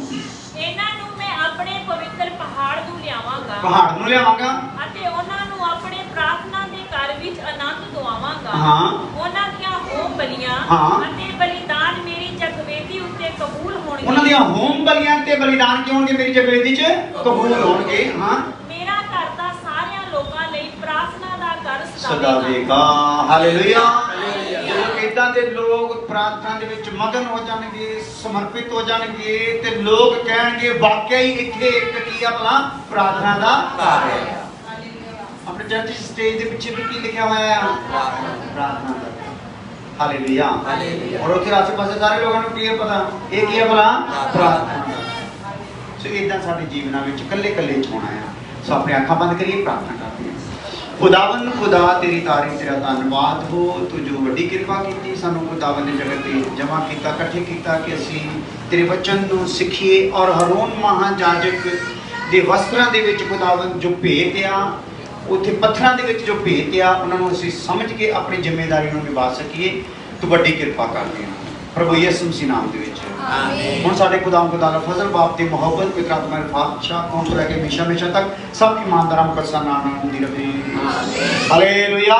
ਇਹਨਾਂ ਨੂੰ ਮੈਂ ਆਪਣੇ ਪਵਿੱਤਰ ਪਹਾੜ ਨੂੰ ਲਿਆਵਾਂਗਾ,
ਪਹਾੜ ਨੂੰ ਲਿਆਵਾਂਗਾ
ਅਤੇ ਉਹਨਾਂ ਨੂੰ ਆਪਣੇ ਪ੍ਰਾਰਥਨਾ ਦੇ ਘਰ ਵਿੱਚ ਆਨੰਦ ਦਵਾਵਾਂਗਾ।
ਹਾਂ।
ਉਹਨਾਂ ਦੀਆਂ ਹੋਮ ਬਲੀਆਂ ਅਤੇ ਬਲੀਦਾਨ ਮੇਰੀ ਜਗਵੇਦੀ ਉੱਤੇ ਕਬੂਲ ਹੋਣਗੇ।
ਉਹਨਾਂ ਦੀਆਂ ਹੋਮ ਬਲੀਆਂ ਤੇ ਬਲੀਦਾਨ ਕੀ ਹੋਣਗੇ? ਮੇਰੀ ਜਗਵੇਦੀ 'ਚ ਕਬੂਲ ਹੋਣਗੇ। ਹਾਂ।
ਮੇਰਾ ਘਰ ਦਾ ਸਾਰਿਆਂ ਲੋਕਾਂ ਲਈ ਪ੍ਰਾਰਥਨਾ ਦਾ ਘਰ
ਸਦਾਵੇਗਾ। ਹਾਲੇਲੂਇਆ। ਜਦੋਂ ਇਦਾਂ ਦੇ ਲੋਕ ਪ੍ਰਾਰਥਨਾ ਦੇ ਵਿੱਚ ਮਗਨ ਹੋ ਜਾਣਗੇ, ਸਮਰਪਿਤ ਹੋ ਜਾਣਗੇ ਤੇ ਲੋਕ ਕਹਿਣਗੇ ਵਾਕਿਆ ਹੀ ਇੱਥੇ ਇੱਕ ਕੀ ਆ ਭਲਾ? ਪ੍ਰਾਰਥਨਾ ਦਾ ਘਰ ਹੈ। ਆਪਣੇ ਚਰਚ ਸਟੇਜ ਦੇ ਪਿੱਛੇ ਵੀ ਕੀ ਲਿਖਿਆ ਹੋਇਆ ਹੈ? ਪ੍ਰਾਰਥਨਾ ਦਾ। ਹਾਲੇਲੂਇਆ। ਔਰ ਉੱਥੇ ਆਸੇ-ਪਾਸੇ ਸਾਰੇ ਲੋਕਾਂ ਨੂੰ ਕੀ ਹੈ ਪਤਾ? ਇਹ ਕੀ ਹੈ ਭਲਾ? ਪ੍ਰਾਰਥਨਾ। ਸੋ ਇਦਾਂ ਸਾਡੇ ਜੀਵਨਾਂ ਵਿੱਚ ਇਕੱਲੇ ਚ ਹੋਣਾ ਆ। ਸੋ ਆਪਣੇ ਅੱਖਾਂ ਬੰਦ ਕਰੀਏ, ਪ੍ਰਾਰਥਨਾ ਕਰਦੇ ਹਾਂ। ਖੁਦਾਵੰਦ ਖੁਦਾ ਤੇਰੀ ਤਾਰੀਫ, ਤੇਰਾ ਧੰਨਵਾਦ ਹੋ, ਤੂੰ ਜੋ ਵੱਡੀ ਕਿਰਪਾ ਕੀਤੀ ਸਾਨੂੰ ਖੁਦਾਵੰਦ ਨੇ ਜਗਤ ਤੇ ਜਮ੍ਹਾਂ ਕੀਤਾ, ਇਕੱਠੇ ਕੀਤਾ ਕਿ ਅਸੀਂ ਤੇਰੇ ਵਚਨ ਨੂੰ ਸਿੱਖੀਏ। ਔਰ ਹਰੋਨ ਮਹਾਜਾਜਕ ਦੇ ਵਸਤਰਾਂ ਦੇ ਵਿੱਚ ਖੁਦਾਵੰਦ ਜੋ ਭੇਤ ਆ, ਉੱਥੇ ਪੱਥਰਾਂ ਦੇ ਵਿੱਚ ਜੋ ਭੇਤ ਆ, ਉਹਨਾਂ ਨੂੰ ਅਸੀਂ ਸਮਝ ਕੇ ਆਪਣੀ ਜ਼ਿੰਮੇਵਾਰੀ ਨੂੰ ਨਿਭਾ ਸਕੀਏ। ਤੂੰ ਵੱਡੀ ਕਿਰਪਾ ਕਰਦੇ ਹਾਂ ਪ੍ਰਭੂ ਯਿਸੂ ਮਸੀਹ ਨਾਮ ਦੇ ਵਿੱਚ। ਹੁਣ ਸਾਡੇ ਖੁਦਾਵੰਦ ਖੁਦਾ ਦਾ ਫਜ਼ਲ, ਬਾਪ ਦੀ ਮੁਹੱਬਤ, ਪਿਤਾ ਆਤਮਾ ਦੇ ਬਾਦਸ਼ਾਹ ਕੌਮ ਤੋਂ ਲੈ ਕੇ ਹਮੇਸ਼ਾ ਤੱਕ ਸਭ ਇਮਾਨਦਾਰਾਂ ਨੂੰ ਕਰਸਾਨਾ ਨਾਮ ਦੀ ਰਵੇ। ਹਾਲੇਲੂਇਆ।